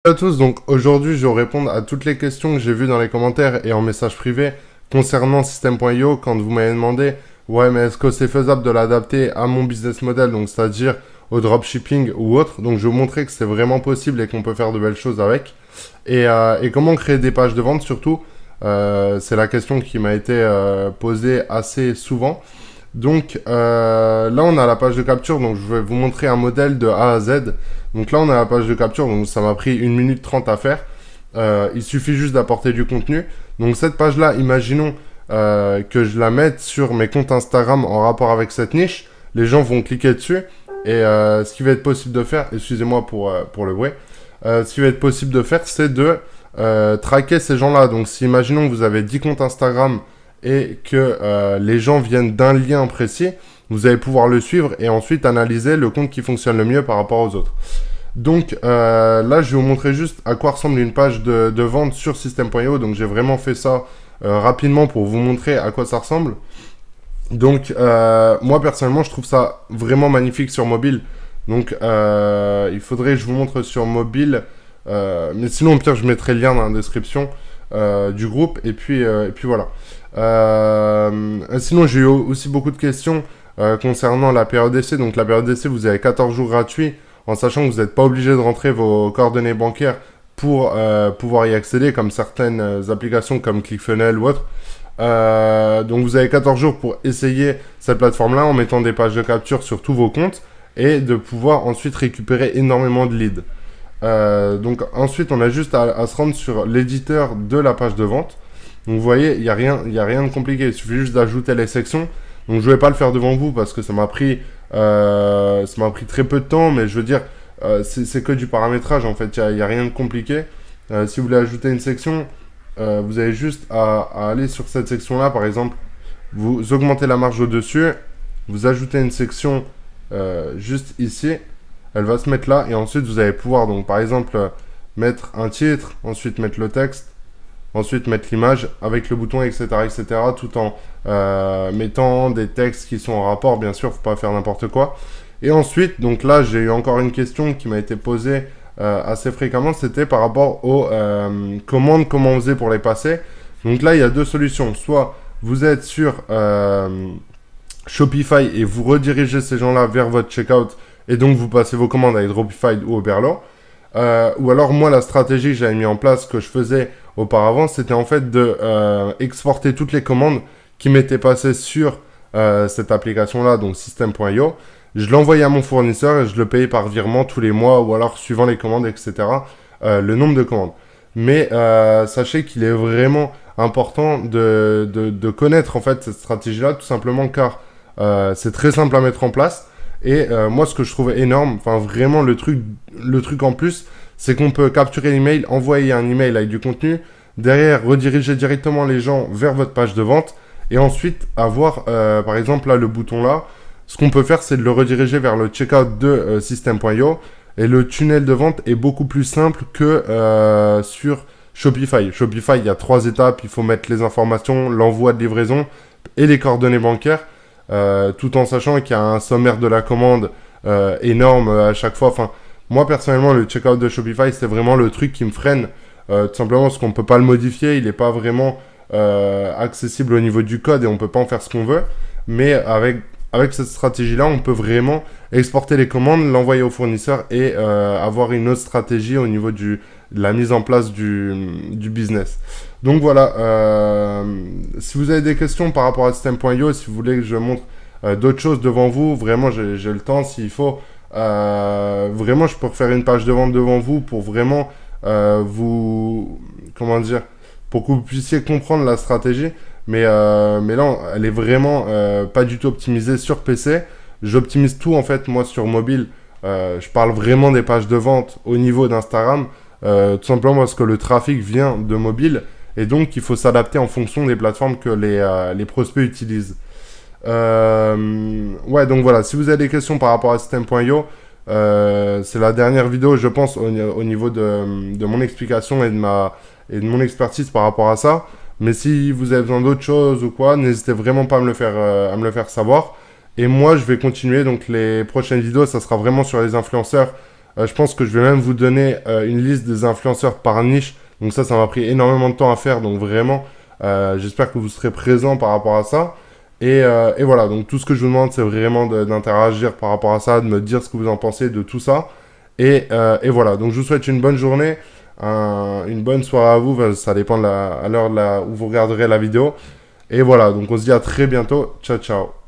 Salut à tous, donc aujourd'hui je vais répondre à toutes les questions que j'ai vues dans les commentaires et en message privé concernant System.io quand vous m'avez demandé ouais mais est-ce que c'est faisable de l'adapter à mon business model, donc c'est-à-dire au dropshipping ou autre. Donc je vais vous montrer que c'est vraiment possible et qu'on peut faire de belles choses avec. Et comment créer des pages de vente surtout. C'est la question qui m'a été posée assez souvent. Donc là on a la page de capture, donc je vais vous montrer un modèle de A à Z. Donc là on a la page de capture, donc ça m'a pris 1 minute 30 à faire. Il suffit juste d'apporter du contenu. Donc cette page là, imaginons que je la mette sur mes comptes Instagram en rapport avec cette niche. Les gens vont cliquer dessus et ce qui va être possible de faire, excusez-moi pour le bruit, ce qui va être possible de faire c'est de traquer ces gens là. Donc si imaginons que vous avez 10 comptes Instagram et que les gens viennent d'un lien précis, vous allez pouvoir le suivre et ensuite analyser le compte qui fonctionne le mieux par rapport aux autres. Donc là, je vais vous montrer juste à quoi ressemble une page de vente sur System.io. Donc j'ai vraiment fait ça rapidement pour vous montrer à quoi ça ressemble. Donc moi personnellement, je trouve ça vraiment magnifique sur mobile. Donc il faudrait que je vous montre sur mobile. Mais sinon, au pire, je mettrai le lien dans la description du groupe. Et puis voilà. Sinon, j'ai eu aussi beaucoup de questions concernant la période d'essai. Donc la période d'essai, vous avez 14 jours gratuits, en sachant que vous n'êtes pas obligé de rentrer vos coordonnées bancaires pour pouvoir y accéder, comme certaines applications comme ClickFunnels ou autres. Donc vous avez 14 jours pour essayer cette plateforme-là en mettant des pages de capture sur tous vos comptes et de pouvoir ensuite récupérer énormément de leads. Donc ensuite, on a juste à se rendre sur l'éditeur de la page de vente. Donc vous voyez, il n'y a rien de compliqué, il suffit juste d'ajouter les sections. Donc je ne vais pas le faire devant vous parce que ça m'a pris très peu de temps, mais je veux dire, c'est que du paramétrage en fait, il n'y a rien de compliqué. Si vous voulez ajouter une section, vous avez juste à aller sur cette section-là, par exemple, vous augmentez la marge au-dessus, vous ajoutez une section juste ici, elle va se mettre là, et ensuite vous allez pouvoir, donc par exemple, mettre un titre, ensuite mettre le texte, ensuite mettre l'image avec le bouton, etc., tout en mettant des textes qui sont en rapport, bien sûr, faut pas faire n'importe quoi. Et ensuite, donc là, j'ai eu encore une question qui m'a été posée assez fréquemment, c'était par rapport aux commandes, comment on faisait pour les passer. Donc là, il y a deux solutions. Soit vous êtes sur Shopify et vous redirigez ces gens-là vers votre checkout et donc vous passez vos commandes avec Dropify ou Oberlo. Ou alors moi, la stratégie que j'avais mis en place, que je faisais auparavant, c'était en fait de exporter toutes les commandes qui m'étaient passées sur cette application-là, donc System.io. Je l'envoyais à mon fournisseur et je le payais par virement tous les mois ou alors suivant les commandes, etc. Le nombre de commandes. Mais sachez qu'il est vraiment important de connaître en fait cette stratégie-là, tout simplement car c'est très simple à mettre en place. Et moi, ce que je trouve énorme, enfin vraiment le truc en plus, c'est qu'on peut capturer l'email, envoyer un email avec du contenu, derrière rediriger directement les gens vers votre page de vente et ensuite avoir, par exemple, là, le bouton là, ce qu'on peut faire, c'est de le rediriger vers le checkout de System.io et le tunnel de vente est beaucoup plus simple que sur Shopify. Shopify, il y a 3 étapes, il faut mettre les informations, l'envoi de livraison et les coordonnées bancaires, tout en sachant qu'il y a un sommaire de la commande énorme à chaque fois. Enfin, moi, personnellement, le checkout de Shopify, c'est vraiment le truc qui me freine, tout simplement parce qu'on ne peut pas le modifier, il n'est pas vraiment accessible au niveau du code et on ne peut pas en faire ce qu'on veut. Mais avec cette stratégie-là, on peut vraiment exporter les commandes, l'envoyer au fournisseur et avoir une autre stratégie au niveau de la mise en place du business. Donc voilà, si vous avez des questions par rapport à System.io, si vous voulez que je montre d'autres choses devant vous, vraiment j'ai le temps s'il faut. Vraiment, je peux refaire une page de vente devant vous pour vraiment comment dire, pour que vous puissiez comprendre la stratégie. Mais là, elle est vraiment pas du tout optimisée sur PC. J'optimise tout en fait, moi, sur mobile. Je parle vraiment des pages de vente au niveau d'Instagram. Tout simplement parce que le trafic vient de mobile. Et donc, il faut s'adapter en fonction des plateformes que les prospects utilisent. Ouais, donc voilà. Si vous avez des questions par rapport à System.io, c'est la dernière vidéo, je pense, au niveau de mon explication et de mon expertise par rapport à ça. Mais si vous avez besoin d'autres choses ou quoi, n'hésitez vraiment pas à me le faire savoir. Et moi, je vais continuer. Donc, les prochaines vidéos, ça sera vraiment sur les influenceurs Je pense que je vais même vous donner une liste des influenceurs par niche. Donc ça m'a pris énormément de temps à faire. Donc vraiment, j'espère que vous serez présents par rapport à ça. Et voilà, donc tout ce que je vous demande, c'est vraiment d'interagir par rapport à ça, de me dire ce que vous en pensez de tout ça. Et voilà, donc je vous souhaite une bonne journée, une bonne soirée à vous. Enfin, ça dépend à l'heure où vous regarderez la vidéo. Et voilà, donc on se dit à très bientôt. Ciao, ciao.